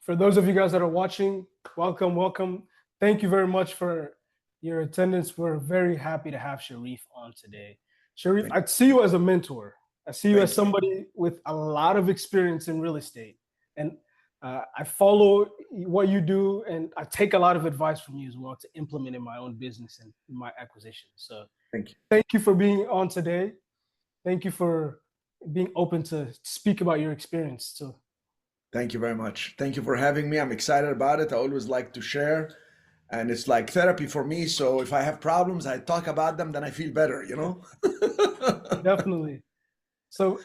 For those of you guys that are watching, welcome, welcome. Thank you very much for your attendance. We're very happy to have Cherif on today. Cherif, I see you as a mentor. I see you as somebody with a lot of experience in real estate. And I follow what you do, and I take a lot of advice from you as well to implement in my own business and my acquisition. So thank you for being on today. Thank you for being open to speak about your experience. So thank you very much. Thank you for having me. I'm excited about it. I always like to share, and it's like therapy for me. So if I have problems, I talk about them, then I feel better, you know? Definitely. So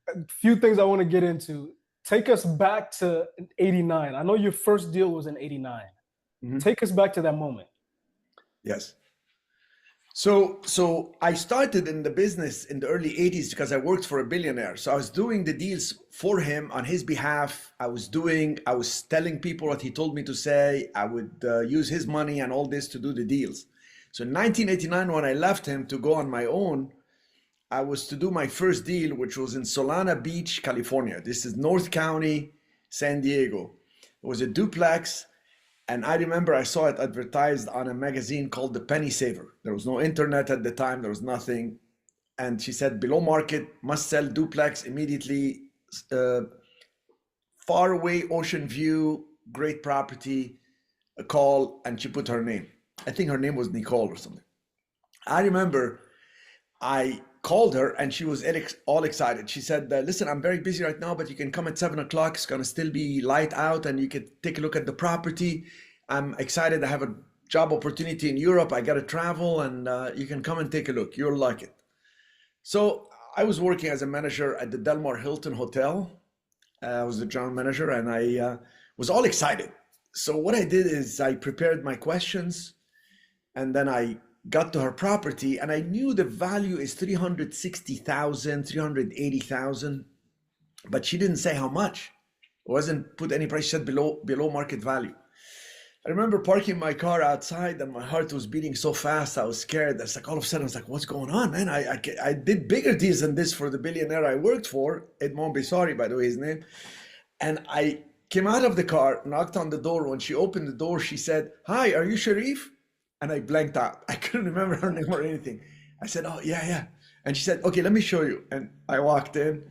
a few things I want to get into. Take us back to 89. I know your first deal was in 89. Mm-hmm. Take us back to that moment. Yes. So I started in the business in the early 80s because I worked for a billionaire. So I was doing the deals for him on his behalf. I was telling people what he told me to say. I would use his money and all this to do the deals. So in 1989, when I left him to go on my own, I was to do my first deal, which was in Solana Beach, California. This is North County, San Diego. It was a duplex. And I remember I saw it advertised on a magazine called The Penny Saver. There was no internet at the time, there was nothing. And she said, below market, must sell duplex immediately, far away, ocean view, great property, a call, and she put her name. I think her name was Nicole or something. I remember I called her and she was all excited. She said, listen, I'm very busy right now, but you can come at 7 o'clock. It's gonna still be light out and you can take a look at the property. I'm excited. I have a job opportunity in Europe. I gotta travel and you can come and take a look. You'll like it. So I was working as a manager at the Del Mar Hilton Hotel. I was the general manager and I was all excited. So what I did is I prepared my questions and then I got to her property and I knew the value is 360,000, 380,000, but she didn't say how much. It wasn't put any price, she said below market value. I remember parking my car outside and my heart was beating so fast, I was scared. It's like all of a sudden I was like, what's going on, man? I did bigger deals than this for the billionaire I worked for, Edmond Bessari, by the way, his name. And I came out of the car, knocked on the door. When she opened the door, she said, hi, are you Cherif? And I blanked out. I couldn't remember her name or anything. I said, oh, yeah. And she said, okay, let me show you. And I walked in.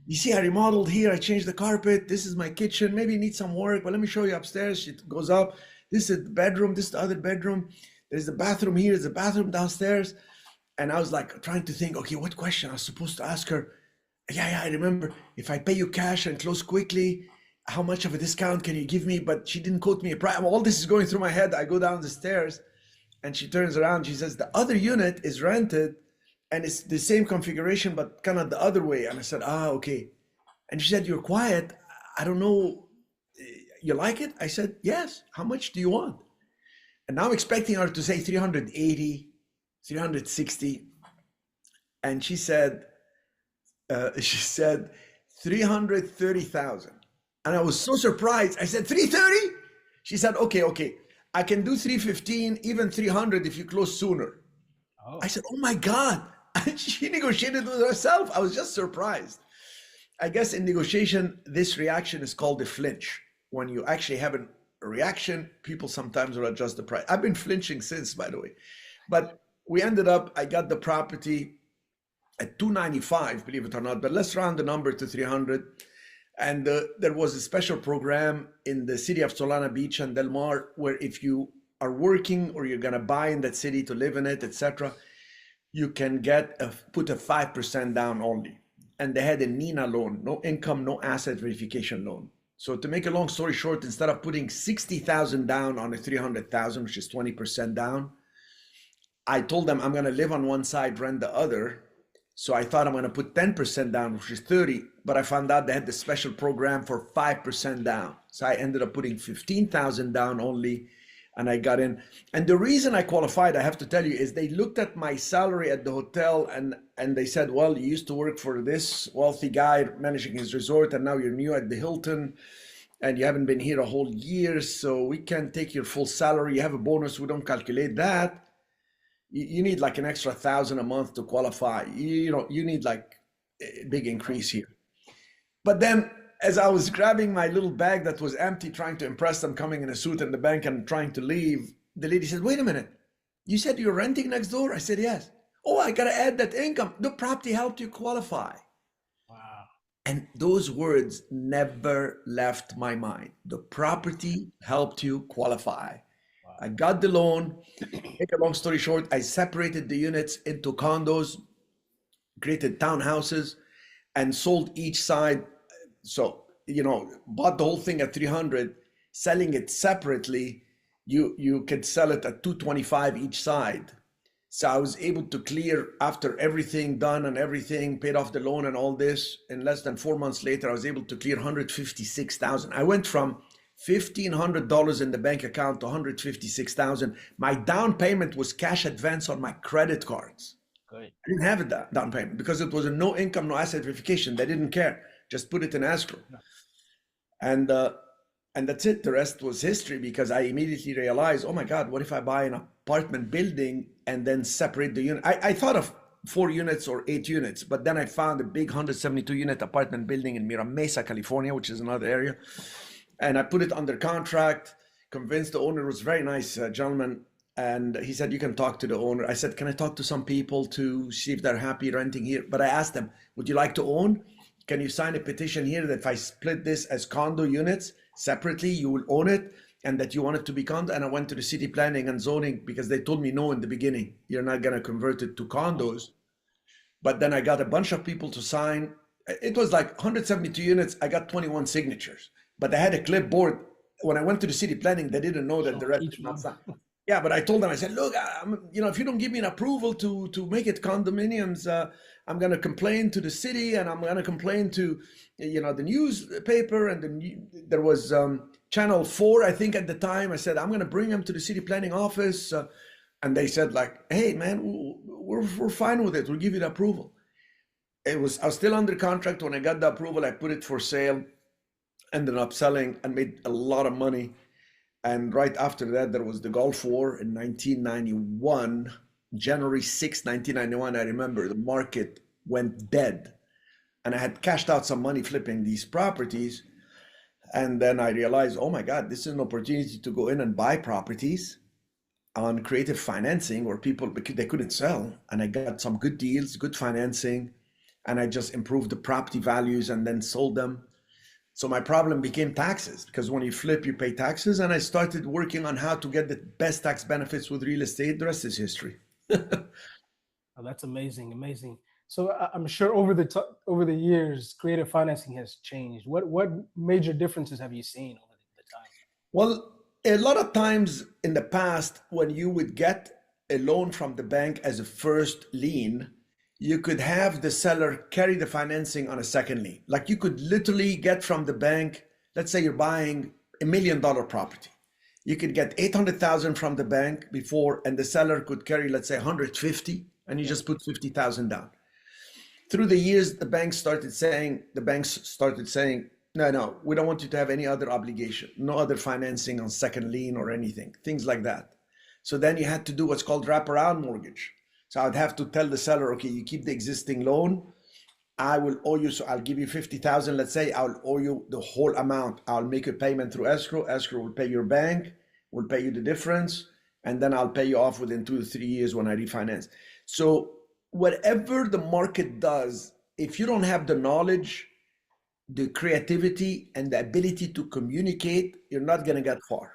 You see, I remodeled here. I changed the carpet. This is my kitchen. Maybe it needs some work, but let me show you upstairs. She goes up. This is the bedroom. This is the other bedroom. There's the bathroom here. There's a bathroom downstairs. And I was like trying to think, okay, what question I was supposed to ask her? Yeah, I remember. If I pay you cash and close quickly, how much of a discount can you give me? But she didn't quote me a price. All this is going through my head. I go down the stairs. And she turns around, she says, the other unit is rented and it's the same configuration, but kind of the other way. And I said, okay. And she said, you're quiet. I don't know. You like it? I said, yes. How much do you want? And now I'm expecting her to say 380, 360. And she said 330,000. And I was so surprised. I said, 330? She said, okay. I can do 315, even 300 if you close sooner. Oh. I said, oh my God. She negotiated with herself. I was just surprised. I guess in negotiation, this reaction is called a flinch. When you actually have a reaction, people sometimes will adjust the price. I've been flinching since, by the way. But we ended up, I got the property at 295, believe it or not, but let's round the number to 300. And there was a special program in the city of Solana Beach and Del Mar, where if you are working or you're gonna buy in that city to live in it, etc., you can put a 5% down only. And they had a NINA loan, no income, no asset verification loan. So to make a long story short, instead of putting 60,000 down on a 300,000, which is 20% down, I told them I'm gonna live on one side, rent the other. So I thought I'm going to put 10% down, which is 30, but I found out they had this special program for 5% down. So I ended up putting 15,000 down only, and I got in. And the reason I qualified, I have to tell you, is they looked at my salary at the hotel and they said, well, you used to work for this wealthy guy managing his resort, and now you're new at the Hilton, and you haven't been here a whole year, so we can't take your full salary. You have a bonus, we don't calculate that. You need like an extra 1,000 a month to qualify. You need like a big increase here. But then as I was grabbing my little bag that was empty, trying to impress them coming in a suit in the bank and trying to leave, the lady said, wait a minute, you said you're renting next door? I said, yes. Oh, I got to add that income. The property helped you qualify. Wow. And those words never left my mind. The property helped you qualify. Wow. I got the loan. Make a long story short, I separated the units into condos, created townhouses, and sold each side. So, bought the whole thing at 300, selling it separately, you could sell it at 225 each side. So I was able to clear, after everything done and everything, paid off the loan and all this, in less than 4 months later, I was able to clear $156,000. I went from $1,500 in the bank account to $156,000. My down payment was cash advance on my credit cards. Great. I didn't have a down payment because it was a no income, no asset verification. They didn't care. Just put it in escrow. And that's it. The rest was history, because I immediately realized, oh my God, what if I buy an apartment building and then separate the unit? I thought of 4 units or 8 units, but then I found a big 172 unit apartment building in Mira Mesa, California, which is another area. And I put it under contract, convinced the owner. Was a very nice gentleman. And he said, you can talk to the owner. I said, can I talk to some people to see if they're happy renting here? But I asked them, would you like to own? Can you sign a petition here that if I split this as condo units separately, you will own it, and that you want it to be condo? And I went to the city planning and zoning, because they told me no in the beginning. You're not going to convert it to condos. But then I got a bunch of people to sign. It was like 172 units. I got 21 signatures, but I had a clipboard. When I went to the city planning, they didn't know that the rest was not signed. Yeah, but I told them, I said, look, if you don't give me an approval to make it condominiums, I'm going to complain to the city, and I'm going to complain to, the newspaper. And there was Channel 4, I think, at the time. I said, I'm going to bring them to the city planning office. And they said, like, hey, man, we're fine with it. We'll give you the approval. I was still under contract. When I got the approval, I put it for sale, ended up selling, and made a lot of money. And right after that, there was the Gulf War in 1991, January 6, 1991. I remember the market went dead, and I had cashed out some money flipping these properties. And then I realized, oh my God, this is an opportunity to go in and buy properties on creative financing where people, they couldn't sell. And I got some good deals, good financing, and I just improved the property values and then sold them. So my problem became taxes, because when you flip, you pay taxes. And I started working on how to get the best tax benefits with real estate. The rest is history. Oh, that's amazing, amazing. So I'm sure over the years, creative financing has changed. What major differences have you seen over the time? Well, a lot of times in the past, when you would get a loan from the bank as a first lien, you could have the seller carry the financing on a second lien. Like, you could literally get from the bank, let's say you're buying $1 million property. You could get 800,000 from the bank before, and the seller could carry, let's say 150, and you just put 50,000 down. Through the years, the banks started saying, no, we don't want you to have any other obligation, no other financing on second lien or anything, things like that. So then you had to do what's called wraparound mortgage. So I'd have to tell the seller, okay, you keep the existing loan. I will owe you, so I'll give you 50,000. Let's say I'll owe you the whole amount. I'll make a payment through escrow. Escrow will pay your bank, will pay you the difference, and then I'll pay you off within 2 to 3 years when I refinance. So whatever the market does, if you don't have the knowledge, the creativity, and the ability to communicate, you're not going to get far.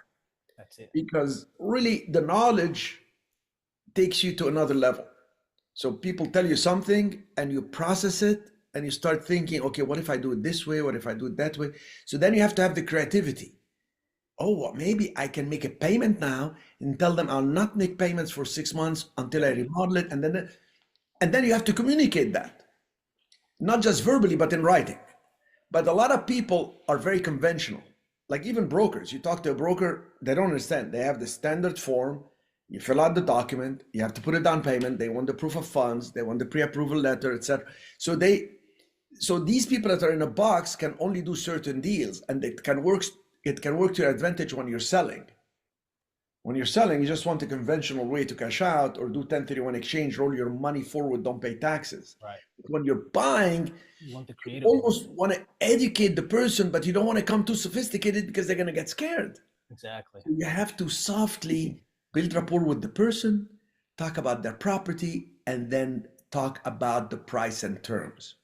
That's it. Because really, the knowledge takes you to another level. So people tell you something and you process it and you start thinking, okay, what if I do it this way? What if I do it that way? So then you have to have the creativity. Oh, well, maybe I can make a payment now and tell them I'll not make payments for 6 months until I remodel it. And then you have to communicate that, not just verbally, but in writing. But a lot of people are very conventional, like even brokers. You talk to a broker, they don't understand. They have the standard form. You fill out the document, you have to put a down payment, they want the proof of funds, they want the pre-approval letter, etc. So these people that are in a box can only do certain deals, and it can work to your advantage when you're selling. When you're selling, you just want a conventional way to cash out or do 1031 exchange, roll your money forward, don't pay taxes. Right. But when you're buying, You want the you creative one. almost want to educate the person, but you don't want to come too sophisticated because they're going to get scared. Exactly. So you have to softly build rapport with the person, talk about their property, and then talk about the price and terms.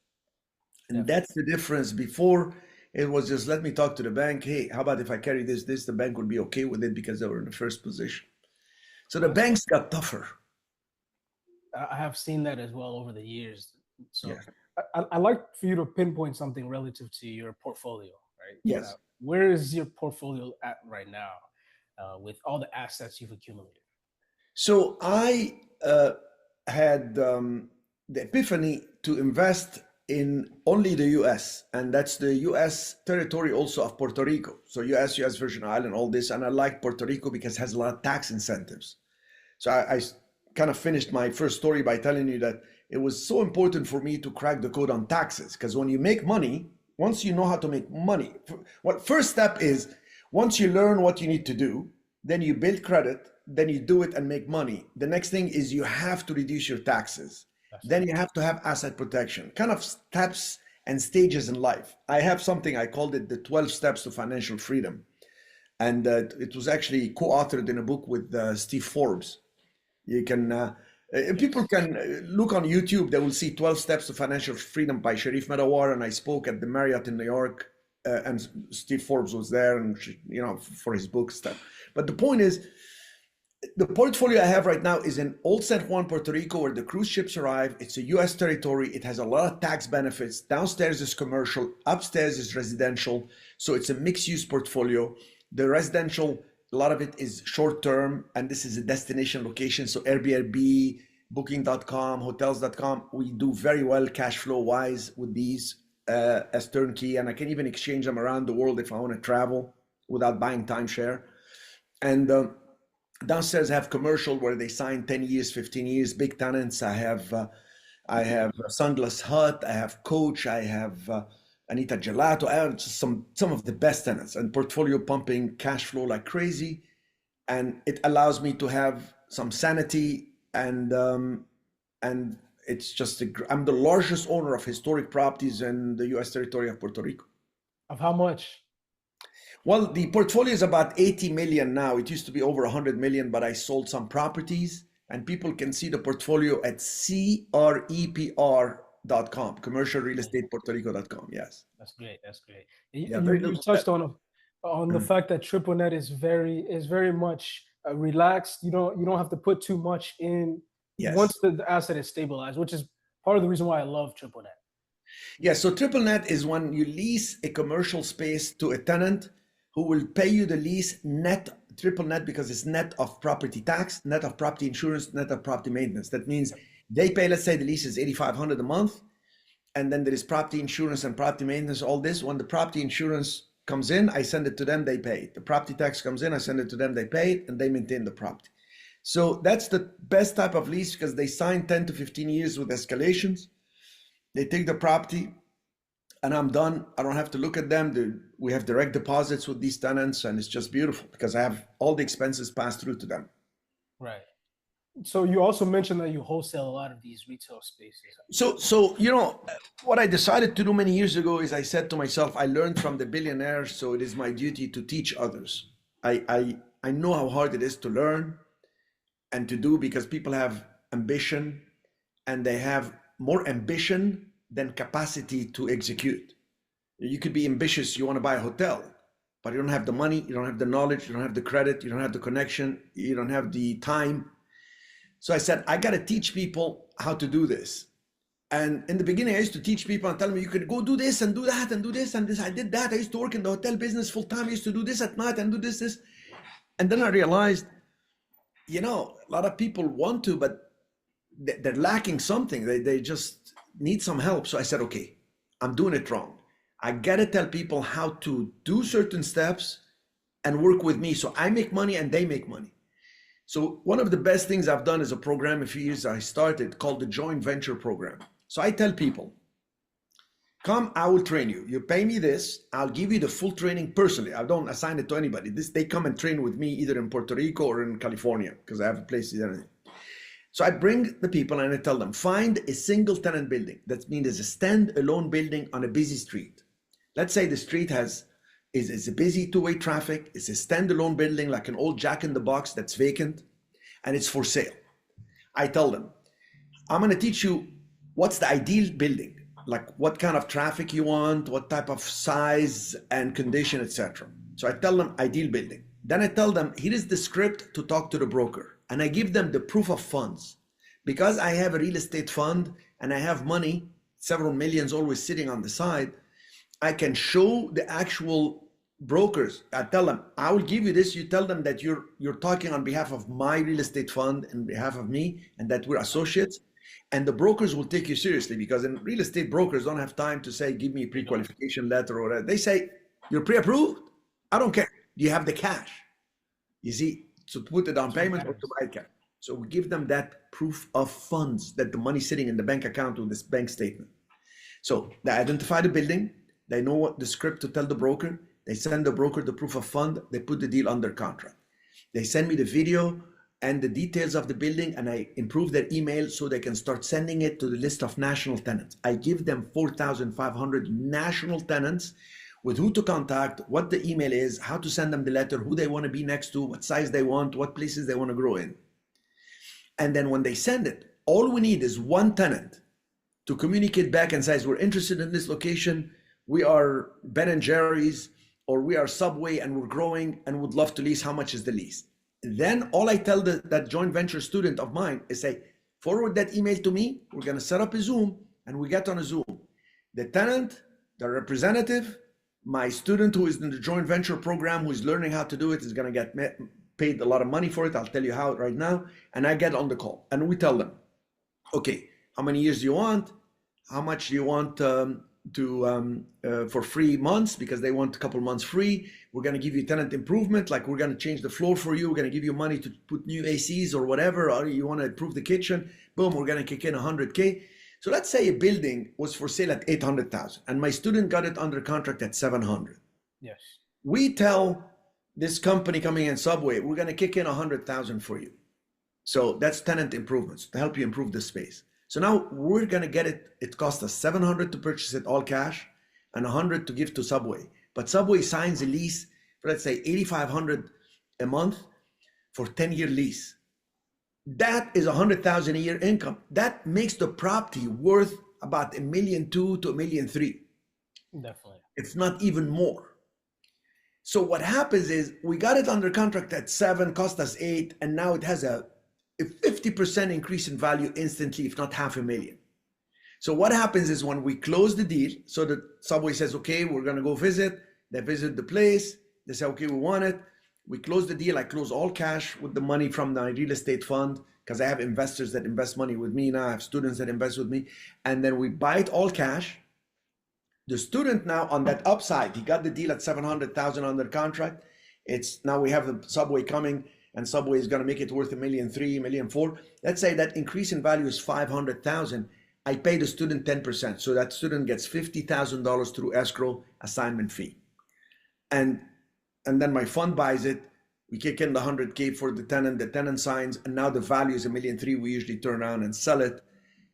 And that's the difference. Before, it was just let me talk to the bank. Hey, how about if I carry this? The bank would be okay with it because they were in the first position. So the banks got tougher. I have seen that as well over the years. So Yeah. I like for you to pinpoint something relative to your portfolio, right? Yes. Where is your portfolio at right now with all the assets you've accumulated? So I had the epiphany to invest in only the US, and that's the US territory also of Puerto Rico. So US Virgin Island, all this. And I like Puerto Rico because it has a lot of tax incentives. So I kind of finished my first story by telling you that it was so important for me to crack the code on taxes. Because when you make money, once you know how to make money, first step is once you learn what you need to do, then you build credit, then you do it and make money. The next thing is you have to reduce your taxes. Then you have to have asset protection, kind of steps and stages in life. I have something, I called it the 12 steps to financial freedom. And it was actually co-authored in a book with Steve Forbes. You can, people can look on YouTube, they will see 12 Steps to Financial Freedom by Cherif Medawar. And I spoke at the Marriott in New York and Steve Forbes was there and, you know, for his book stuff. But the point is, the portfolio I have right now is in Old San Juan, Puerto Rico, where the cruise ships arrive. It's a US territory. It has a lot of tax benefits. Downstairs is commercial, upstairs is residential. So it's a mixed use portfolio. The residential, a lot of it is short term, and this is a destination location. So Airbnb, booking.com, hotels.com, we do very well cash flow wise with these as turnkey. And I can even exchange them around the world if I want to travel without buying timeshare. And downstairs I have commercial where they sign 10 years, 15 years, big tenants. I have Sunglass Hut, I have Coach, I have Anita Gelato. I have just some of the best tenants and portfolio pumping cash flow like crazy. And it allows me to have some sanity and it's just, I'm the largest owner of historic properties in the US territory of Puerto Rico. Of how much? Well, the portfolio is about 80 million now. It used to be over 100 million, but I sold some properties and people can see the portfolio at CREPR.com, commercialrealestatepuertorico.com. Yes. That's great. That's great. Yeah, You touched on the fact that triple net is very much relaxed. You don't have to put too much in once the asset is stabilized, which is part of the reason why I love triple net. Yeah, so triple net is when you lease a commercial space to a tenant who will pay you the lease net, triple net, because it's net of property tax, net of property insurance, net of property maintenance. That means they pay, let's say the lease is $8,500 a month, and then there is property insurance and property maintenance, all this. When the property insurance comes in, I send it to them, they pay it. The property tax comes in, I send it to them, they pay it, and they maintain the property. So that's the best type of lease because they sign 10 to 15 years with escalations. They take the property and I'm done. I don't have to look at them. We have direct deposits with these tenants and it's just beautiful because I have all the expenses passed through to them. Right. So you also mentioned that you wholesale a lot of these retail spaces. So you know, what I decided to do many years ago is I said to myself, I learned from the billionaires, so it is my duty to teach others. I know how hard it is to learn and to do because people have ambition and they have more ambition than capacity to execute. You could be ambitious, you want to buy a hotel, but you don't have the money, you don't have the knowledge, you don't have the credit, you don't have the connection, you don't have the time. So I said, I got to teach people how to do this. And in the beginning, I used to teach people and tell them, you could go do this and do that and do this and this. I did that. I used to work in the hotel business full time. I used to do this at night and do this. And then I realized, you know, a lot of people want to, but they're lacking something. They just need some help. So I said, okay, I'm doing it wrong. I got to tell people how to do certain steps and work with me. So I make money and they make money. So one of the best things I've done is a program a few years I started called the Joint Venture Program. So I tell people, come, I will train you. You pay me this, I'll give you the full training personally. I don't assign it to anybody. They come and train with me either in Puerto Rico or in California because I have a place there. So I bring the people and I tell them, find a single tenant building. That means it's a stand-alone building on a busy street. Let's say the street is a busy two-way traffic. It's a standalone building like an old Jack in the Box that's vacant and it's for sale. I tell them, I'm going to teach you what's the ideal building, like what kind of traffic you want, what type of size and condition, etc. So I tell them ideal building. Then I tell them, here is the script to talk to the broker. And I give them the proof of funds. Because I have a real estate fund and I have money, several millions always sitting on the side, I can show the actual brokers. I tell them, I will give you this. You tell them that you're talking on behalf of my real estate fund and behalf of me and that we're associates. And the brokers will take you seriously because in real estate, brokers don't have time to say, give me a pre-qualification letter or whatever. They say, you're pre-approved? I don't care. Do you have the cash? You see, to put the down payment or to buy it cash. So we give them that proof of funds that the money sitting in the bank account with this bank statement. So they identify the building. They know what the script to tell the broker. They send the broker the proof of fund. They put the deal under contract. They send me the video and the details of the building and I improve their email so they can start sending it to the list of national tenants. I give them 4,500 national tenants with who to contact, what the email is, how to send them the letter, who they want to be next to, what size they want, what places they want to grow in. And then when they send it, all we need is one tenant to communicate back and says, we're interested in this location, we are Ben and Jerry's, or we are Subway and we're growing and would love to lease, how much is the lease? Then all I tell that joint venture student of mine is say, forward that email to me, we're gonna set up a Zoom and we get on a Zoom. The tenant, the representative, my student who is in the joint venture program, who is learning how to do it, is going to get paid a lot of money for it. I'll tell you how right now. And I get on the call and we tell them, okay, how many years do you want? How much do you want for free months? Because they want a couple months free. We're going to give you tenant improvement. Like we're going to change the floor for you. We're going to give you money to put new ACs or whatever. Or you want to improve the kitchen. Boom, we're going to kick in 100K. So let's say a building was for sale at 800,000 and my student got it under contract at 700. Yes. We tell this company coming in Subway, we're going to kick in 100,000 for you. So that's tenant improvements to help you improve the space. So now we're going to get it. It cost us 700 to purchase it all cash and 100 to give to Subway. But Subway signs a lease for, let's say, 8,500 a month for 10-year lease. That is 100,000 a year income. That makes the property worth about $1.2 million to $1.3 million. Definitely. It's not even more. So what happens is we got it under contract at 7, cost us 8, and now it has a 50% increase in value instantly, if not $500,000. So what happens is when we close the deal, so the Subway says, okay, we're gonna go visit. They visit the place. They say, okay, we want it. We close the deal. I close all cash with the money from the real estate fund because I have investors that invest money with me now. I have students that invest with me. And then we buy it all cash. The student now on that upside, he got the deal at 700,000 under contract. It's now we have the Subway coming and Subway is going to make it worth $1.3 million, $1.4 million. Let's say that increase in value is 500,000. I pay the student 10%. So that student gets $50,000 through escrow assignment fee. And then my fund buys it. We kick in the 100K for the tenant signs, and now the value is $1.3 million. We usually turn around and sell it,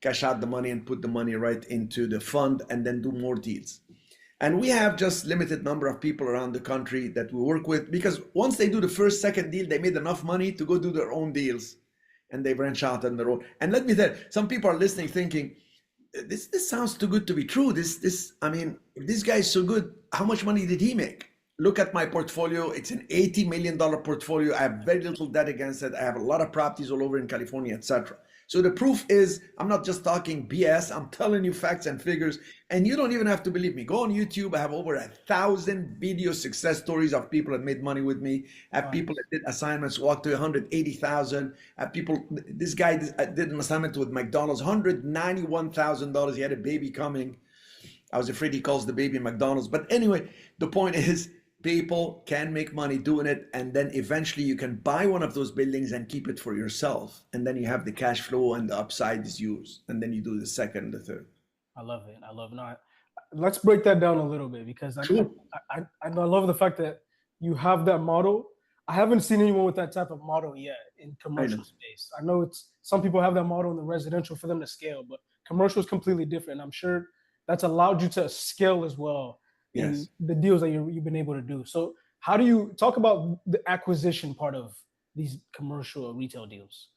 cash out the money and put the money right into the fund and then do more deals. And we have just limited number of people around the country that we work with because once they do the first, second deal, they made enough money to go do their own deals and they branch out on their own. And let me tell you, some people are listening thinking, this sounds too good to be true. I mean, if this guy is so good, how much money did he make? Look at my portfolio. It's an $80 million portfolio. I have very little debt against it. I have a lot of properties all over in California, etc. So the proof is I'm not just talking BS. I'm telling you facts and figures, and you don't even have to believe me. Go on YouTube. I have over 1,000 video success stories of people that made money with me. I have people that did assignments, walked to 180,000. I have people. This guy did an assignment with McDonald's, $191,000. He had a baby coming. I was afraid he calls the baby McDonald's. But anyway, the point is, people can make money doing it, and then eventually you can buy one of those buildings and keep it for yourself, and then you have the cash flow and the upside is yours, and then you do the second and the third. I love it. No, let's break that down a little bit because Sure. I love the fact that you have that model. I haven't seen anyone with that type of model yet in I commercial know. space. I know it's some people have that model in the residential for them to scale, but commercial is completely different. I'm sure that's allowed you to scale as well in Yes. the deals that you've been able to do. So how do you talk about the acquisition part of these commercial or retail deals?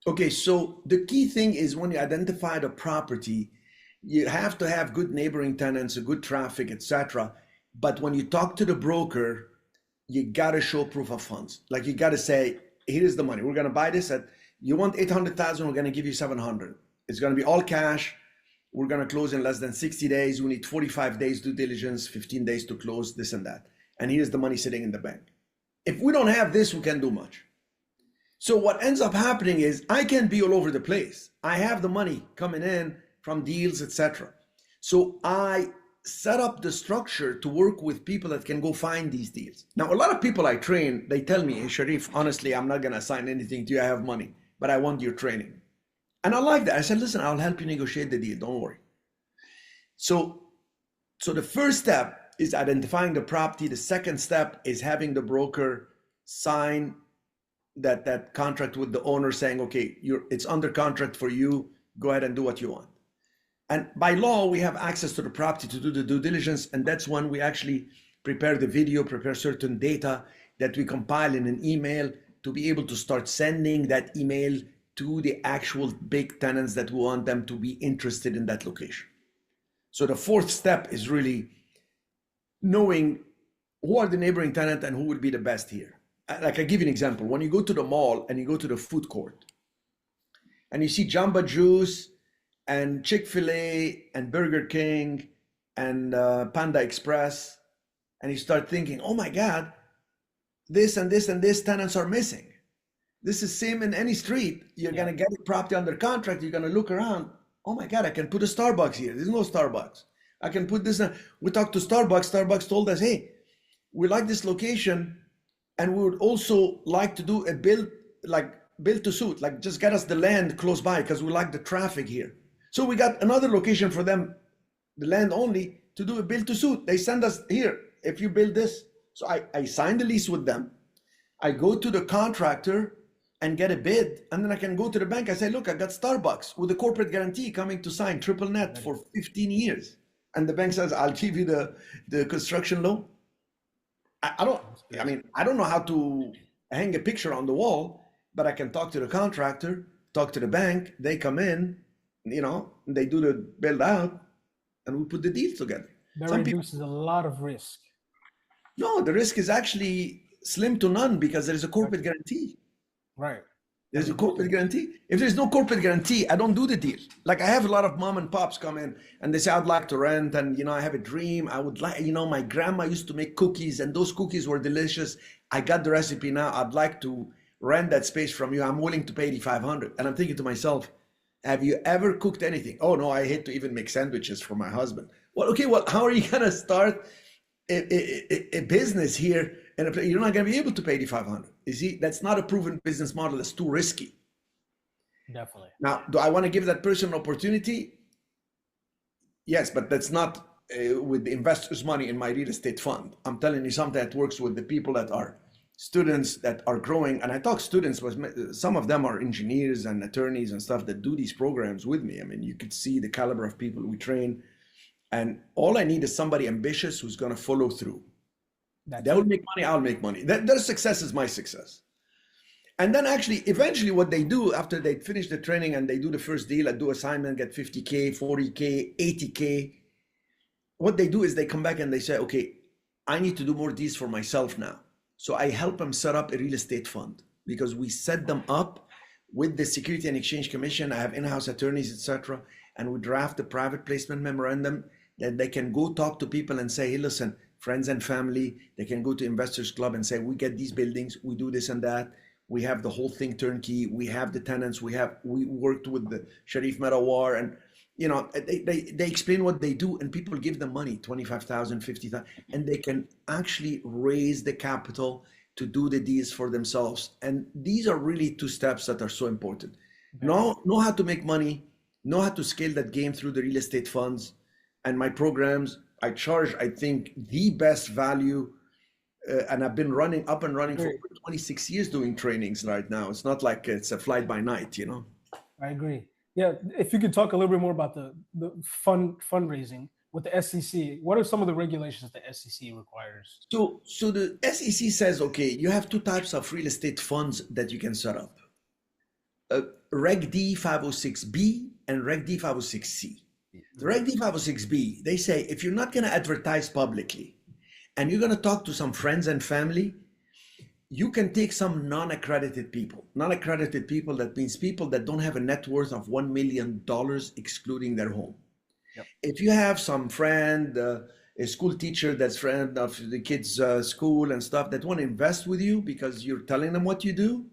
Okay, so the key thing is when you identify the property, you have to have good neighboring tenants, a good traffic, etc. But when you talk to the broker, you gotta show proof of funds. Like you gotta say, here's the money. We're gonna buy this at. You want 800,000. We're gonna give you 700. It's gonna be all cash. We're gonna close in less than 60 days. We need 45 days due diligence, 15 days to close, this and that. And here's the money sitting in the bank. If we don't have this, we can't do much. So what ends up happening is I can be all over the place. I have the money coming in from deals, etc. So I set up the structure to work with people that can go find these deals. Now, a lot of people I train, they tell me, hey, Cherif, honestly, I'm not going to assign anything to you. I have money, but I want your training. And I like that. I said, listen, I'll help you negotiate the deal. Don't worry. So the first step is identifying the property. The second step is having the broker sign that contract with the owner saying, okay, it's under contract for you. Go ahead and do what you want. And by law, we have access to the property to do the due diligence. And that's when we actually prepare the video, prepare certain data that we compile in an email to be able to start sending that email to the actual big tenants that we want them to be interested in that location. So the fourth step is really knowing who are the neighboring tenant and who will be the best here. Like I give you an example. When you go to the mall and you go to the food court and you see Jamba Juice and Chick-fil-A and Burger King and Panda Express, and you start thinking, oh my God, this and this and this tenants are missing. This is same in any street. You're gonna get a property under contract. You're gonna look around. Oh my God, I can put a Starbucks here. There's no Starbucks. I can put this. We talked to Starbucks. Starbucks told us, hey, we like this location. And we would also like to do a build to suit, like just get us the land close by because we like the traffic here. So we got another location for them, the land only, to do a build to suit. They send us here, if you build this. So I sign the lease with them. I go to the contractor and get a bid. And then I can go to the bank. I say, look, I got Starbucks with a corporate guarantee coming to sign triple net for 15 years. And the bank says, I'll give you the construction loan. I don't know how to hang a picture on the wall, but I can talk to the contractor, talk to the bank. They come in, they do the build out, and we put the deals together. That reduces a lot of risk. No, the risk is actually slim to none because there is a corporate guarantee. Right. There's a corporate guarantee. If there's no corporate guarantee, I don't do the deal. Like I have a lot of mom and pops come in and they say, I'd like to rent. And, I have a dream. I would like, my grandma used to make cookies and those cookies were delicious. I got the recipe now. I'd like to rent that space from you. I'm willing to pay $8,500. And I'm thinking to myself, have you ever cooked anything? Oh no, I hate to even make sandwiches for my husband. Well, okay, how are you going to start a business here? And you're not going to be able to pay $8,500. You see, that's not a proven business model. That's too risky. Definitely. Now, do I want to give that person an opportunity? Yes, but that's not with the investors' money in my real estate fund. I'm telling you something that works with the people that are students that are growing. And I talk students, but some of them are engineers and attorneys and stuff that do these programs with me. I mean, you could see the caliber of people we train. And all I need is somebody ambitious who's going to follow through. They'll make money, I'll make money. Their success is my success. And then actually, eventually what they do after they finish the training and they do the first deal, I do assignment, get 50K, 40K, 80K. What they do is they come back and they say, okay, I need to do more deals for myself now. So I help them set up a real estate fund because we set them up with the Security and Exchange Commission. I have in-house attorneys, etc. And we draft a private placement memorandum that they can go talk to people and say, hey, listen, friends and family, they can go to Investors Club and say, we get these buildings, we do this and that. We have the whole thing turnkey. We have the tenants. We worked with the Cherif Medawar and, they explain what they do and people give them money, 25,000, 50,000, and they can actually raise the capital to do the deals for themselves. And these are really two steps that are so important. Know how to make money, know how to scale that game through the real estate funds. And my programs I charge, I think, the best value. And I've been up and running for Great. over 26 years doing trainings right now. It's not like it's a fly by night, you know? I agree. Yeah, if you could talk a little bit more about the fundraising with the SEC. What are some of the regulations the SEC requires? So the SEC says, okay, you have two types of real estate funds that you can set up. Reg D 506B and Reg D 506C. The Reg D 506B, they say if you're not going to advertise publicly and you're going to talk to some friends and family, you can take some non-accredited people. Non-accredited people, that means people that don't have a net worth of $1 million excluding their home. Yep. If you have some friend, a school teacher that's friend of the kids' school and stuff that want to invest with you because you're telling them what you do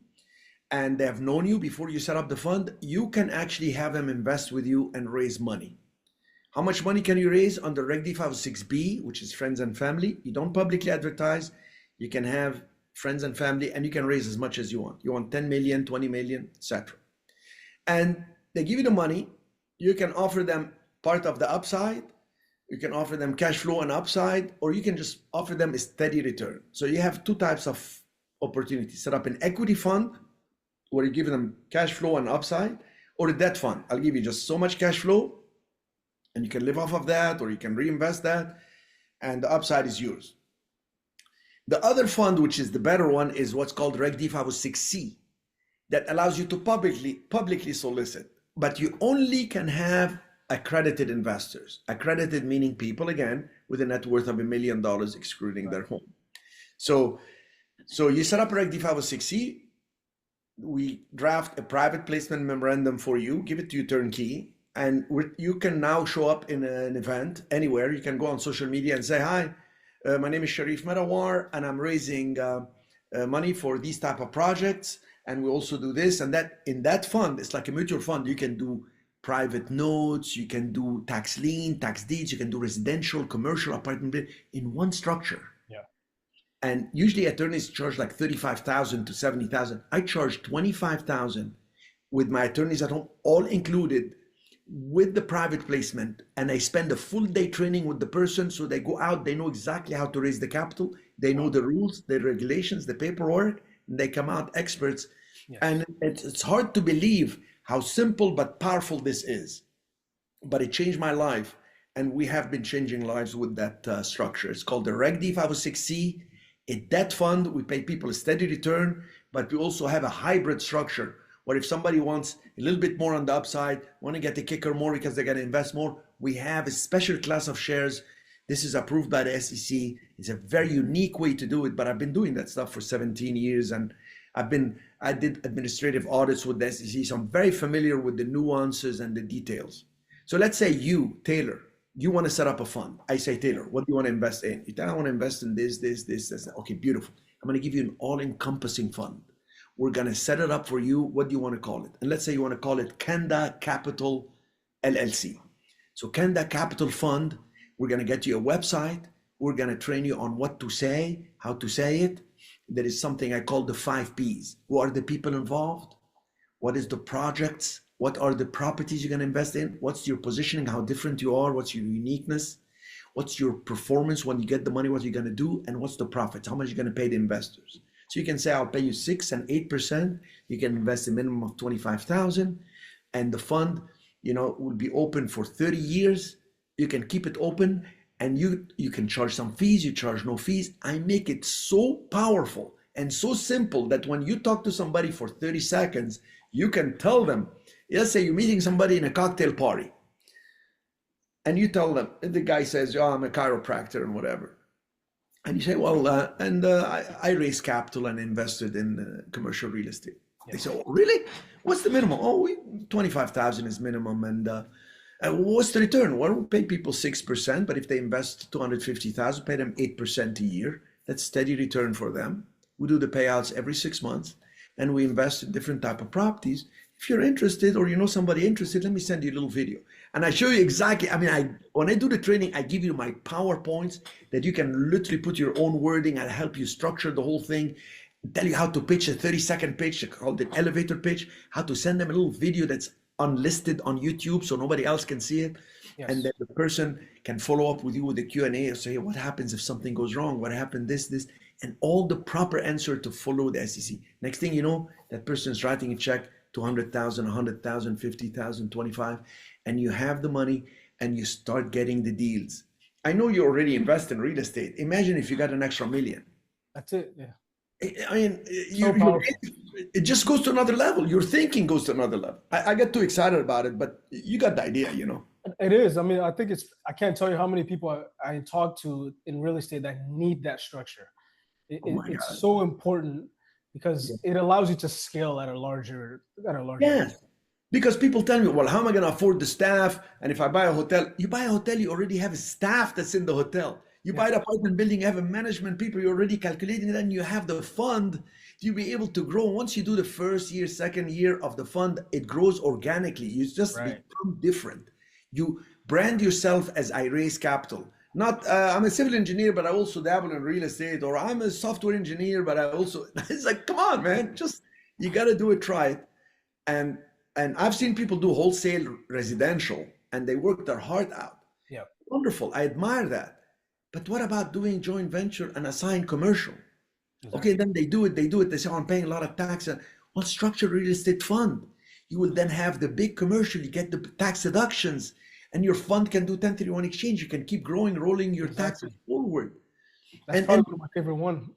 and they have known you before you set up the fund, you can actually have them invest with you and raise money. How much money can you raise under Reg D 506B, which is friends and family? You don't publicly advertise. You can have friends and family, and you can raise as much as you want. You want 10 million, 20 million, etc. And they give you the money. You can offer them part of the upside. You can offer them cash flow and upside, or you can just offer them a steady return. So you have two types of opportunities. Set up an equity fund where you give them cash flow and upside, or a debt fund. I'll give you just so much cash flow and you can live off of that, or you can reinvest that, and the upside is yours. The other fund, which is the better one, is what's called Reg D 506C, that allows you to publicly solicit, but you only can have accredited investors. Accredited meaning people, again, with a net worth of $1 million excluding their home. So you set up Reg D 506C, we draft a private placement memorandum for you, give it to you turnkey, and you can now show up in an event anywhere. You can go on social media and say, hi, my name is Cherif Medawar, and I'm raising money for these type of projects. And we also do this and that. In that fund, it's like a mutual fund. You can do private notes, you can do tax lien, tax deeds, you can do residential, commercial, apartment in one structure. Yeah. And usually attorneys charge like $35,000 to $70,000. I charge $25,000 with my attorneys at home, all included, with the private placement, and I spend a full day training with the person, so they go out, they know exactly how to raise the capital, they know the rules, the regulations, the paperwork, and they come out experts. Yes. And it's hard to believe how simple but powerful this is, but it changed my life, and we have been changing lives with that structure. It's called the Reg D 506C, a debt fund. We pay people a steady return, but we also have a hybrid structure where if somebody wants a little bit more on the upside, want to get the kicker more because they're going to invest more, we have a special class of shares. This is approved by the SEC. It's a very unique way to do it, but I've been doing that stuff for 17 years, and I did administrative audits with the SEC, so I'm very familiar with the nuances and the details. So let's say you, Taylor, you want to set up a fund. I say, Taylor, what do you want to invest in? You tell, I want to invest in this. Okay, beautiful. I'm going to give you an all-encompassing fund. We're going to set it up for you. What do you want to call it? And let's say you want to call it Kanda Capital LLC. So Kanda Capital Fund, we're going to get you a website. We're going to train you on what to say, how to say it. There is something I call the 5 Ps. Who are the people involved? What is the projects? What are the properties you're going to invest in? What's your positioning? How different you are? What's your uniqueness? What's your performance when you get the money? What you're going to do? And what's the profits? How much you're going to pay the investors? So you can say, I'll pay you 6 and 8%. You can invest a minimum of 25,000, and the fund, will be open for 30 years. You can keep it open, and you can charge some fees. You charge no fees. I make it so powerful and so simple that when you talk to somebody for 30 seconds, you can tell them, let's say you're meeting somebody in a cocktail party, and you tell them, the guy says, oh, I'm a chiropractor and whatever. And you say, well, I raised capital and invested in commercial real estate. Yeah. They say, oh, really? What's the minimum? Oh, 25,000 is minimum. And what's the return? Well, we pay people 6%, but if they invest 250,000, pay them 8% a year. That's steady return for them. We do the payouts every 6 months, and we invest in different type of properties. If you're interested, or you know somebody interested, let me send you a little video. And I show you exactly, when I do the training, I give you my PowerPoints that you can literally put your own wording and help you structure the whole thing, tell you how to pitch a 30-second pitch called the elevator pitch, how to send them a little video that's unlisted on YouTube so nobody else can see it. Yes. And then the person can follow up with you with the Q&A and say, hey, what happens if something goes wrong? What happened, this, and all the proper answer to follow the SEC. Next thing you know, that person is writing a check, 200,000, 100,000, 50,000, 25, and you have the money and you start getting the deals. I know you already invest in real estate. Imagine if you got an extra million. That's it. Yeah. I mean, So it just goes to another level. Your thinking goes to another level. I get too excited about it, but you got the idea, you know. It is. I mean, I think I can't tell you how many people I talk to in real estate that need that structure. It's so important because it allows you to scale at a larger Yes. Because people tell me, well, how am I going to afford the staff? And if I buy a hotel, you buy a hotel, you already have a staff that's in the hotel. You buy an apartment building, you have a management people, you're already calculating it, and you have the fund. You'll be able to grow. Once you do the first year, second year of the fund, it grows organically. You just become different. You brand yourself as I raise capital. Not, I'm a civil engineer, but I also dabble in real estate, or I'm a software engineer, but I also, it's like, come on, man, just, you got to do it right. And I've seen people do wholesale residential and they work their heart out. Yeah. Wonderful. I admire that. But what about doing joint venture and assigned commercial? Exactly. Okay, then they do it. They say, oh, I'm paying a lot of tax. Well, structure real estate fund. You will then have the big commercial, you get the tax deductions, and your fund can do 1031 exchange. You can keep growing, rolling your taxes forward. That's probably my favorite one.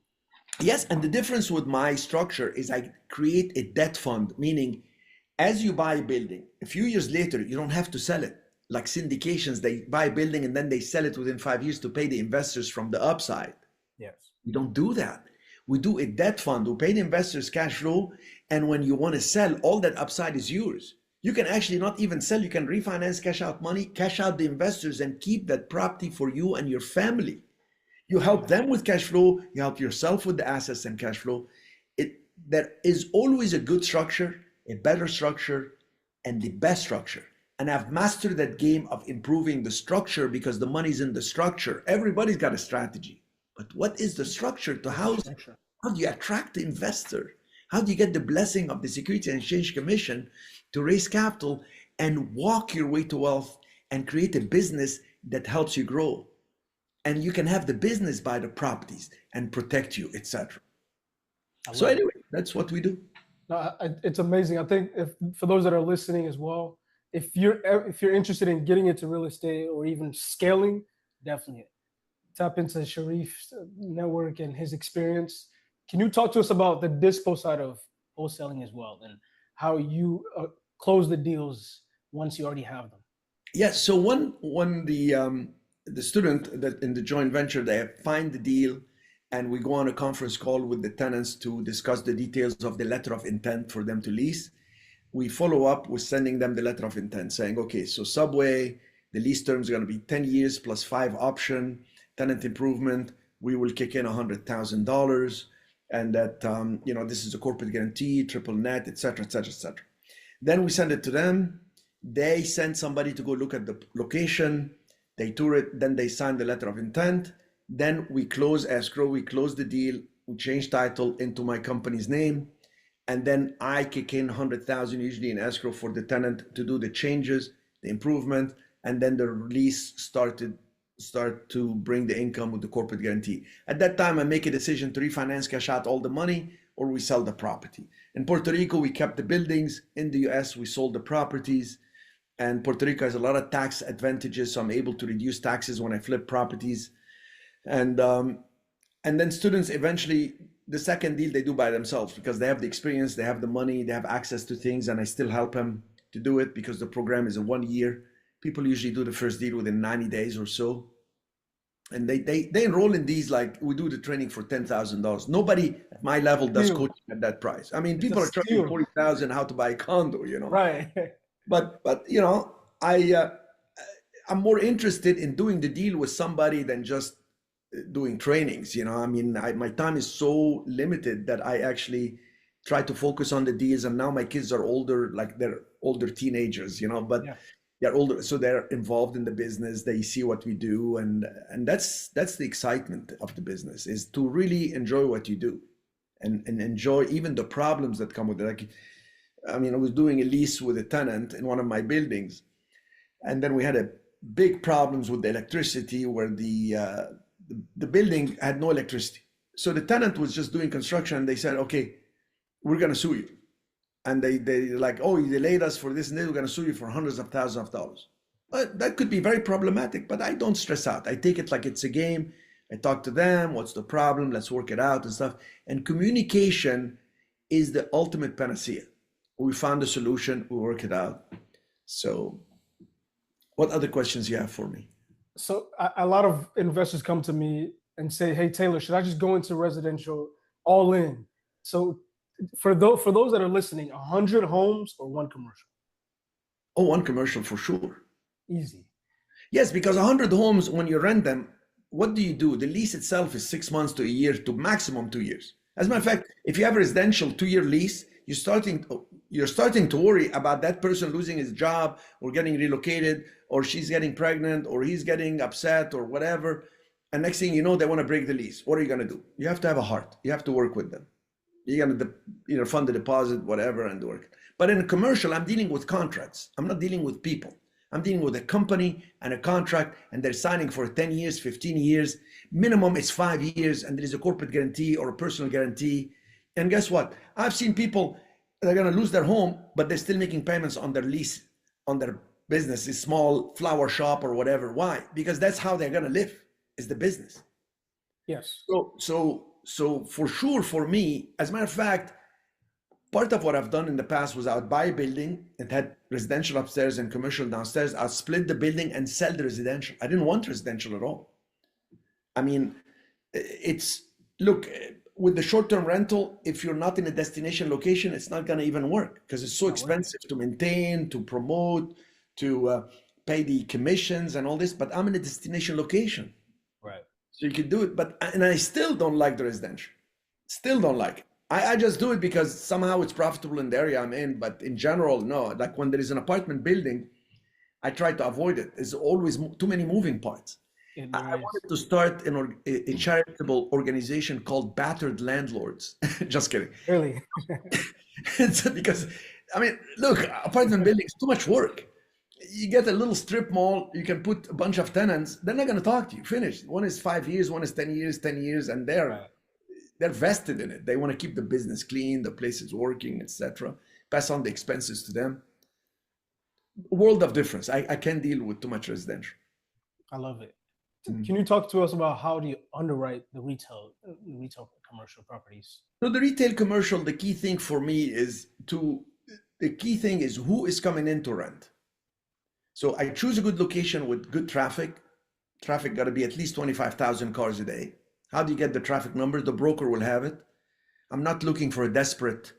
Yes, and the difference with my structure is I create a debt fund, meaning as you buy a building, a few years later, you don't have to sell it. Like syndications, they buy a building and then they sell it within 5 years to pay the investors from the upside. Yes. We don't do that. We do a debt fund. We pay the investors cash flow. And when you want to sell, all that upside is yours. You can actually not even sell. You can refinance, cash out money, cash out the investors and keep that property for you and your family. You help them with cash flow. You help yourself with the assets and cash flow. There is always a good structure, a better structure, and the best structure. And I've mastered that game of improving the structure because the money's in the structure. Everybody's got a strategy. But what is the structure to house? How do you attract the investor? How do you get the blessing of the Securities and Exchange Commission to raise capital and walk your way to wealth and create a business that helps you grow? And you can have the business buy the properties and protect you, etc. So anyway, that's what we do. No, it's amazing. I think for those that are listening as well, if you're interested in getting into real estate or even scaling, definitely tap into Cherif's network and his experience. Can you talk to us about the dispo side of wholesaling as well and how you close the deals once you already have them? Yes. So when the student that in the joint venture, they find the deal and we go on a conference call with the tenants to discuss the details of the letter of intent for them to lease. We follow up with sending them the letter of intent saying, okay, so Subway, the lease term is going to be 10 years plus 5 option, tenant improvement, we will kick in $100,000 and that, this is a corporate guarantee, triple net, et cetera, et cetera, et cetera. Then we send it to them. They send somebody to go look at the location. They tour it. Then they sign the letter of intent. Then we close escrow. We close the deal. We change title into my company's name. And then I kick in 100,000 usually in escrow for the tenant to do the changes, the improvement, and then the lease start to bring the income with the corporate guarantee. At that time, I make a decision to refinance, cash out all the money, or we sell the property. In Puerto Rico, we kept the buildings. In the US, we sold the properties. And Puerto Rico has a lot of tax advantages, so I'm able to reduce taxes when I flip properties. And then students eventually, the second deal they do by themselves because they have the experience, they have the money, they have access to things, and I still help them to do it because the program is a 1 year. People usually do the first deal within 90 days or so. And they enroll in these, like we do the training for $10,000. Nobody at my level does coaching at that price. I mean, people are charging $40,000 how to buy a condo, Right. But I'm more interested in doing the deal with somebody than just doing trainings. I mean, my time is so limited that I actually try to focus on the deals. And now my kids are older, like they're older teenagers, but they're older, so they're involved in the business. They see what we do, and that's the excitement of the business, is to really enjoy what you do, and enjoy even the problems that come with it. Like I mean, I was doing a lease with a tenant in one of my buildings, and then we had a big problems with the electricity where the building had no electricity. So the tenant was just doing construction, and they said, "Okay, we're gonna sue you." And they like, "Oh, you delayed us for this and this. We're gonna sue you for hundreds of thousands of dollars." But that could be very problematic. But I don't stress out. I take it like it's a game. I talk to them. What's the problem? Let's work it out and stuff. And communication is the ultimate panacea. We found a solution. We work it out. So, what other questions you have for me? So a lot of investors come to me and say, "Hey Taylor, should I just go into residential all in?" So for those that are listening, 100 homes or one commercial? Oh, one commercial for sure. Easy. Yes, because 100 homes, when you rent them, what do? The lease itself is 6 months to a year to maximum 2 years. As a matter of fact, if you have a residential 2-year lease, you're starting to worry about that person losing his job or getting relocated, or she's getting pregnant, or he's getting upset or whatever. And next thing you know, they want to break the lease. What are you going to do? You have to have a heart. You have to work with them. You're going to fund the deposit, whatever, and work. But in a commercial, I'm dealing with contracts. I'm not dealing with people. I'm dealing with a company and a contract, and they're signing for 10 years, 15 years. Minimum is 5 years, and there is a corporate guarantee or a personal guarantee. And guess what? I've seen people that are going to lose their home, but they're still making payments on their lease, on their business, a small flower shop or whatever. Why? Because that's how they're going to live, is the business. Yes. So for sure, for me, as a matter of fact, part of what I've done in the past was I would buy a building. It had residential upstairs and commercial downstairs. I'd split the building and sell the residential. I didn't want residential at all. I mean, look, with the short-term rental, if you're not in a destination location, it's not going to even work because it's so expensive to maintain, to promote, to pay the commissions and all this. But I'm in a destination location. Right. So you can do it. And I still don't like the residential. Still don't like it. I just do it because somehow it's profitable in the area I'm in, but in general, no. Like when there is an apartment building, I try to avoid it. There's always too many moving parts. I wanted to start a charitable organization called Battered Landlords. Just kidding. Really? It's because, I mean, look, apartment buildings, too much work. You get a little strip mall, you can put a bunch of tenants, they're not going to talk to you. Finished. One is 5 years, one is 10 years, and they're vested in it. They want to keep the business clean, the place is working, etc. Pass on the expenses to them. World of difference. I can't deal with too much residential. I love it. Can you talk to us about how do you underwrite the retail commercial properties? So the retail commercial, the key thing for me is who is coming in to rent. So I choose a good location with good traffic. Traffic got to be at least 25,000 cars a day. How do you get the traffic number? The broker will have it. I'm not looking for a desperate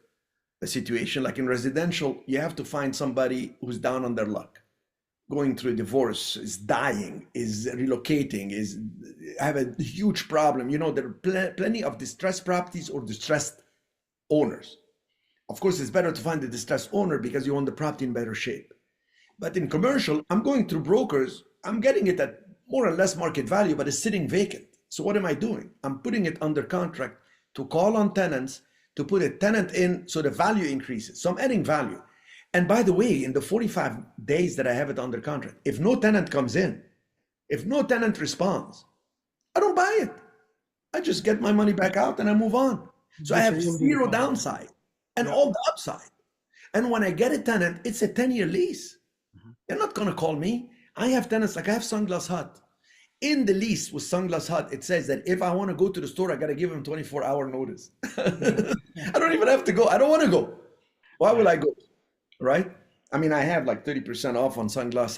situation. Like in residential, you have to find somebody who's down on their luck, going through a divorce, is dying, is relocating, have a huge problem. You know, there are plenty of distressed properties or distressed owners. Of course, it's better to find a distressed owner because you want the property in better shape. But in commercial, I'm going through brokers. I'm getting it at more or less market value, but it's sitting vacant. So what am I doing? I'm putting it under contract to call on tenants to put a tenant in so the value increases. So I'm adding value. And by the way, in the 45 days that I have it under contract, if no tenant comes in, if no tenant responds, I don't buy it. I just get my money back out and I move on. So I have zero downside and all the upside. And when I get a tenant, it's a 10-year lease. They're not going to call me. I have tenants, like I have Sunglass Hut. In the lease with Sunglass Hut, it says that if I want to go to the store, I got to give them 24-hour notice. I don't even have to go. I don't want to go. Why will I go? Right? I mean, I have like 30% off on sunglass,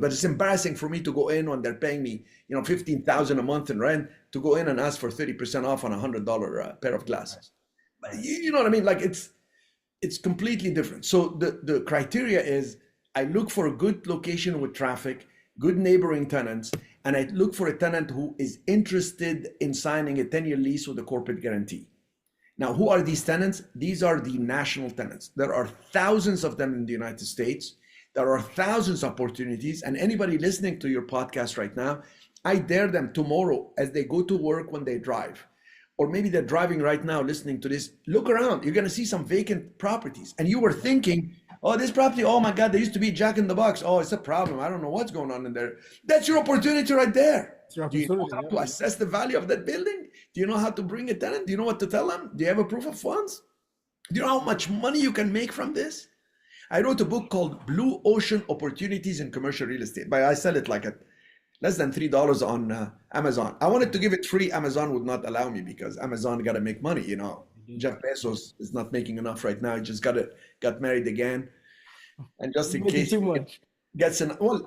but it's embarrassing for me to go in when they're paying me, $15,000 a month in rent, to go in and ask for 30% off on $100 pair of glasses. You know what I mean? Like it's completely different. So the criteria is I look for a good location with traffic, good neighboring tenants, and I look for a tenant who is interested in signing a 10-year lease with a corporate guarantee. Now, who are these tenants? These are the national tenants. There are thousands of them in the United States. There are thousands of opportunities. And anybody listening to your podcast right now, I dare them tomorrow as they go to work when they drive, or maybe they're driving right now listening to this, look around. You're going to see some vacant properties. And you were thinking, oh, this property, oh my God, there used to be Jack in the Box. Oh, it's a problem. I don't know what's going on in there. That's your opportunity right there. Do you know how to assess the value of that building? Do you know how to bring a tenant? Do you know what to tell them? Do you have a proof of funds? Do you know how much money you can make from this? I wrote a book called Blue Ocean Opportunities in Commercial Real Estate, but I sell it like at less than $3 on Amazon. I wanted to give it free. Amazon would not allow me because Amazon got to make money, you know. Jeff Bezos is not making enough right now. He just got married again. And just in case too much.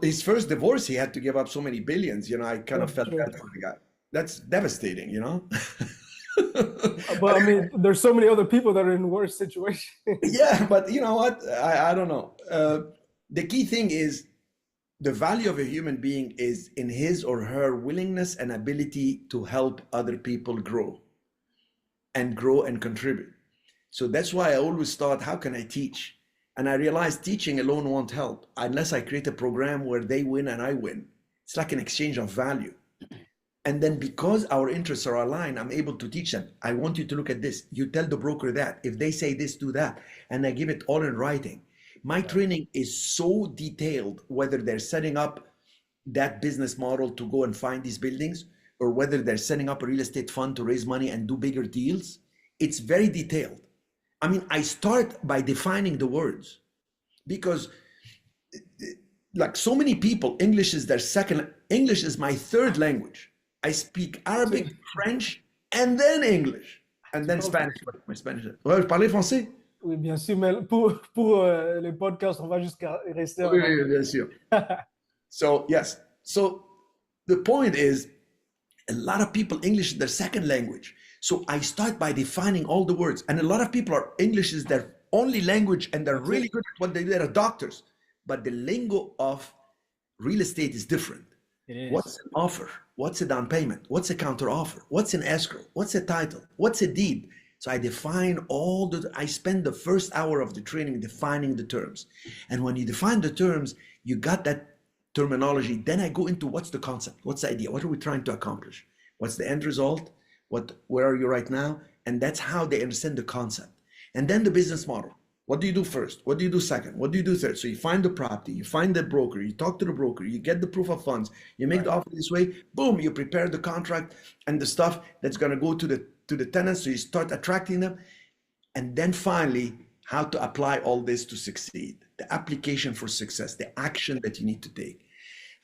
His first divorce, he had to give up so many billions, you know. I kind of felt bad for the guy. That's devastating, you know. But I mean, there's so many other people that are in worse situations. Yeah, but you know what? I don't know. The key thing is the value of a human being is in his or her willingness and ability to help other people grow and contribute. So that's why I always thought, how can I teach? And I realized teaching alone won't help unless I create a program where they win and I win. It's like an exchange of value. And then because our interests are aligned, I'm able to teach them. I want you to look at this. You tell the broker that. If they say this, do that. And I give it all in writing. My training is so detailed, whether they're setting up that business model to go and find these buildings, or whether they're setting up a real estate fund to raise money and do bigger deals. It's very detailed. I mean, I start by defining the words because like so many people, English is my third language. I speak Arabic, French, and then English, and then Spanish. My Spanish. Ouais, vous parlez français? Oui, bien sûr, mais pour les podcasts, on va jusqu'à rester. Oui, bien sûr. So, yes. So, the point is, a lot of people, English is their second language. So, I start by defining all the words. And a lot of people are English is their only language, and they're really good at what they do. They're doctors. But the lingo of real estate is different. It is. What's an offer? What's a down payment? What's a counter offer? What's an escrow? What's a title? What's a deed? So I define I spend the first hour of the training defining the terms. And when you define the terms, you got that terminology. Then I go into what's the concept? What's the idea? What are we trying to accomplish? What's the end result? Where are you right now? And that's how they understand the concept. And then the business model. What do you do first? What do you do second? What do you do third? So you find the property, you find the broker, you talk to the broker, you get the proof of funds, you make the offer this way, boom, you prepare the contract and the stuff that's going to go to the tenants. So you start attracting them. And then finally, how to apply all this to succeed, the application for success, the action that you need to take.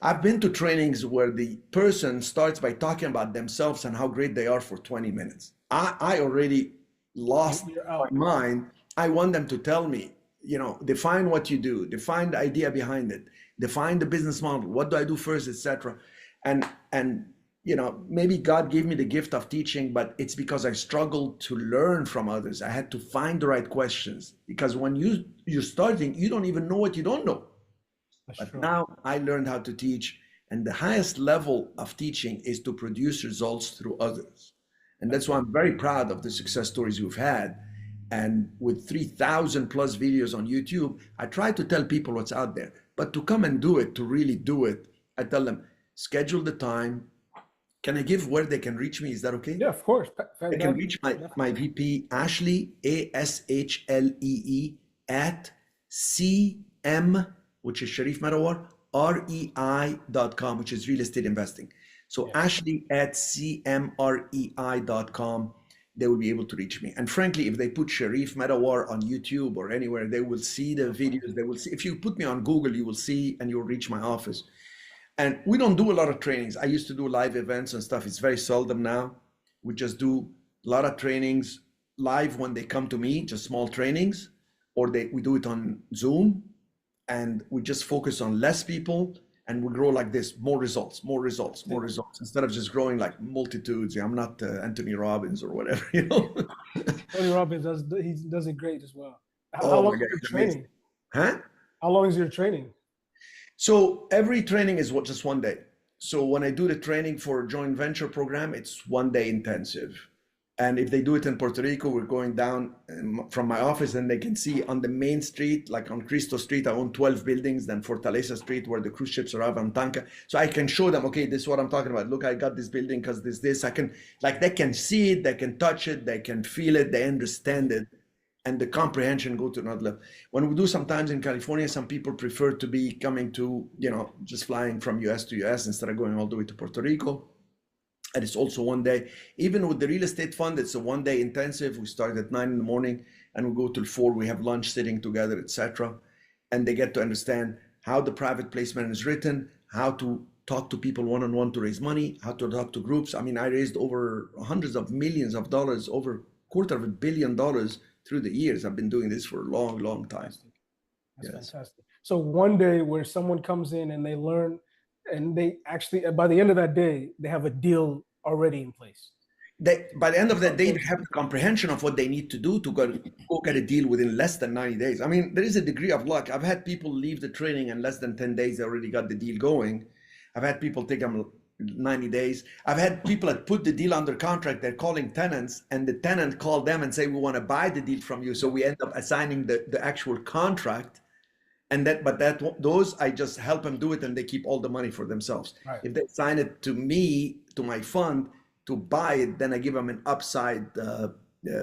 I've been to trainings where the person starts by talking about themselves and how great they are for 20 minutes. I already lost my mind. I want them to tell me, define what you do, define the idea behind it, define the business model. What do I do first, etc. And maybe God gave me the gift of teaching, but it's because I struggled to learn from others. I had to find the right questions because when you're starting, you don't even know what you don't know. But now I learned how to teach, and the highest level of teaching is to produce results through others. And that's why I'm very proud of the success stories we've had. And with 3,000 plus videos on YouTube, I try to tell people what's out there. But to come and do it, to really do it, I tell them, schedule the time. Can I give where they can reach me? Is that okay? Yeah, of course. They can reach my VP, Ashley, ASHLEE, at CM, which is Cherif Medawar, REI.com, which is real estate investing. So Ashley at CMREI.com. They will be able to reach me. And frankly, if they put Cherif Medawar on YouTube or anywhere, they will see the videos. They will see. If you put me on Google, you will see and you'll reach my office. And we don't do a lot of trainings. I used to do live events and stuff. It's very seldom now. We just do a lot of trainings live when they come to me, just small trainings, or we do it on Zoom, and we just focus on less people. And we grow like this, more results, instead of just growing like multitudes. I'm not Anthony Robbins or whatever, Tony Robbins he does it great as well. How long is your training? Huh? How long is your training? So every training is just one day. So when I do the training for a joint venture program, it's 1 day intensive. And if they do it in Puerto Rico, we're going down from my office and they can see on the main street, like on Cristo Street, I own 12 buildings, then Fortaleza Street where the cruise ships arrive on Tanca. So I can show them, okay, this is what I'm talking about. Look, I got this building because this. I can, like, they can see it, they can touch it, they can feel it, they understand it. And the comprehension go to another level. When we do sometimes in California, some people prefer to be coming to, just flying from US to US instead of going all the way to Puerto Rico. And it's also one day. Even with the real estate fund, it's a one-day intensive. We start at 9 in the morning and we go till 4. We have lunch sitting together, etc. And they get to understand how the private placement is written, how to talk to people one-on-one to raise money, how to talk to groups. I mean, I raised over hundreds of millions of dollars, over $250 million through the years. I've been doing this for a long, long time. That's fantastic. So one day where someone comes in and they learn, and they actually, by the end of that day, they have a deal already in place. By the end of that day, they have the comprehension of what they need to do to go get a deal within less than 90 days. I mean, there is a degree of luck. I've had people leave the training and less than 10 days, they already got the deal going. I've had people take them 90 days. I've had people that put the deal under contract, they're calling tenants, and the tenant called them and say, we want to buy the deal from you. So we end up assigning the actual contract. And those I just help them do it, and they keep all the money for themselves. Right. If they sign it to me, to my fund, to buy it, then I give them an upside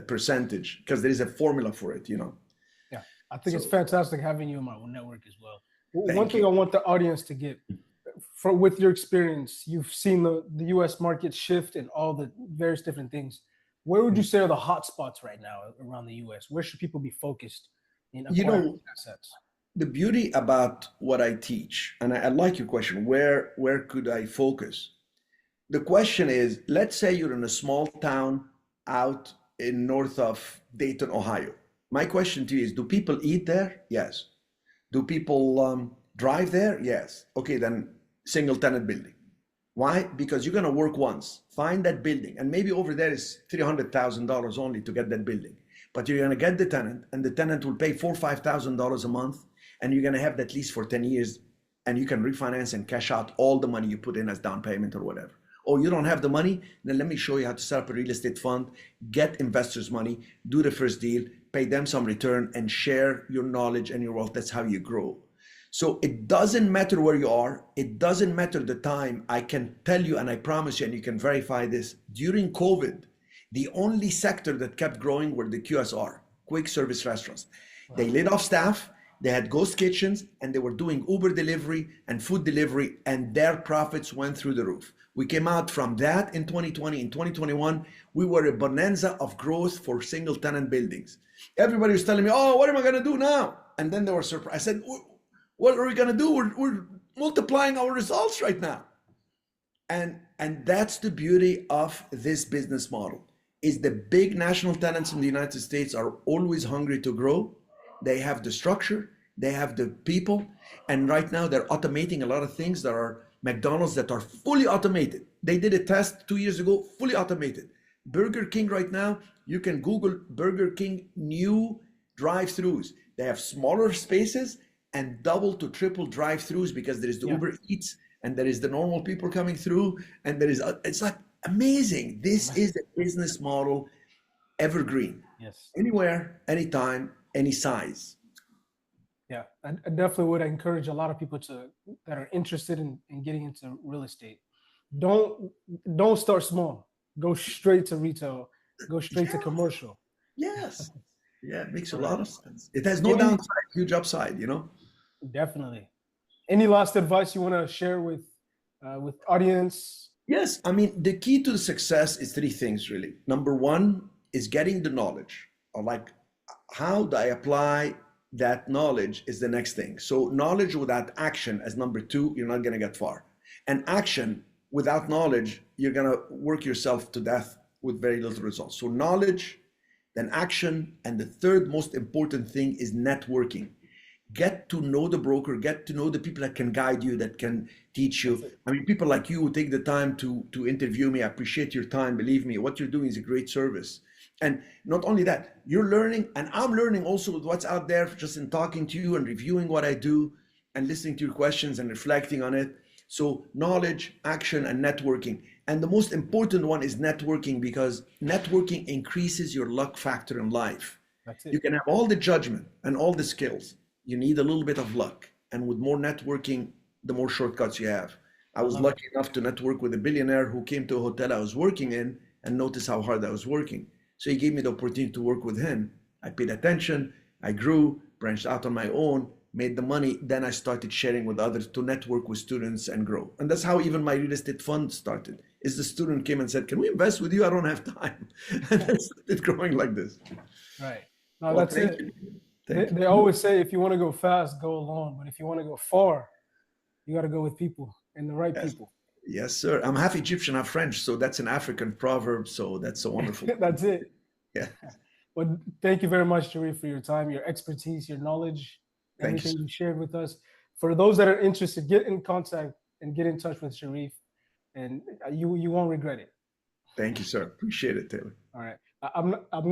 percentage because there is a formula for it, Yeah, I think it's fantastic having you in my network as well. One thing I want the audience to get, with your experience, you've seen the U.S. market shift and all the various different things. Where would you say are the hot spots right now around the U.S.? Where should people be focused in acquiring assets? The beauty about what I teach, and I like your question, where could I focus? The question is, let's say you're in a small town out in north of Dayton, Ohio. My question to you is, do people eat there? Yes. Do people drive there? Yes. Okay, then single tenant building. Why? Because you're gonna work once, find that building, and maybe over there is $300,000 only to get that building. But you're gonna get the tenant, and the tenant will pay $4,000 or $5,000 a month, and you're gonna have that lease for 10 years, and you can refinance and cash out all the money you put in as down payment or whatever. Or you don't have the money, then let me show you how to set up a real estate fund, get investors' money, do the first deal, pay them some return, and share your knowledge and your wealth. That's how you grow. So it doesn't matter where you are. It doesn't matter the time. I can tell you, and I promise you, and you can verify this, during COVID, the only sector that kept growing were the QSR, quick service restaurants. Wow. They laid off staff, they had ghost kitchens, and they were doing Uber delivery and food delivery, and their profits went through the roof. We came out from that in 2020. In 2021, we were a bonanza of growth for single tenant buildings. Everybody was telling me, oh, what am I gonna do now? And then they were surprised. I said, what are we gonna do? We're multiplying our results right now. And that's the beauty of this business model, is the big national tenants in the United States are always hungry to grow. They have the structure, they have the people, and right now they're automating a lot of things. There are McDonald's that are fully automated. They did a test 2 years ago, fully automated. Burger King right now, you can Google Burger King new drive-throughs. They have smaller spaces and double to triple drive-throughs because there is the Uber Eats and there is the normal people coming through, and there is, it's like amazing. This is a business model, evergreen. Yes. Anywhere, anytime, any size. Yeah, I definitely would encourage a lot of people that are interested in getting into real estate. Don't start small. Go straight to retail. Go straight to commercial. Yes. Yeah, it makes a lot of sense. It has no downside, huge upside, Definitely. Any last advice you want to share with audience? Yes, I mean, the key to the success is 3 things really. Number 1 is getting the knowledge, or like, how do I apply that knowledge is the next thing. So knowledge without action as number 2, you're not gonna get far. And action without knowledge, you're gonna work yourself to death with very little results. So knowledge, then action, and the third most important thing is networking. Get to know the broker, get to know the people that can guide you, that can teach you. I mean, people like you who take the time to interview me, I appreciate your time. Believe me, what you're doing is a great service. And not only that, you're learning, and I'm learning also with what's out there just in talking to you and reviewing what I do and listening to your questions and reflecting on it. So knowledge, action, and networking. And the most important one is networking, because networking increases your luck factor in life. That's You it. can have all the judgment and all the skills. You need a little bit of luck. And with more networking, the more shortcuts you have. I I was love it. lucky enough to network with a billionaire who came to a hotel I was working in and noticed how hard I was working. So he gave me the opportunity to work with him. I paid attention, I grew, branched out on my own, made the money. Then I started sharing with others to network with students and grow. And that's how even my real estate fund started. Is the student came and said, "Can we invest with you? I don't have time." And then started growing like this. Right. No, Well, that's thank it. you. They, Thank they you. always say if you want to go fast, go alone. But if you want to go far, you got to go with people and the right Yes. people. Yes, sir. I'm half Egyptian, half French, so that's an African proverb. So that's a wonderful. That's it. Yeah. Well, thank you very much, Cherif, for your time, your expertise, your knowledge, Thank you, everything sir. you shared with us. For those that are interested, get in contact and get in touch with Cherif, and you won't regret it. Thank you, sir. Appreciate it, Taylor. All right, I'm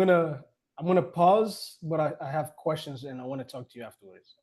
gonna pause, but I have questions and I want to talk to you afterwards.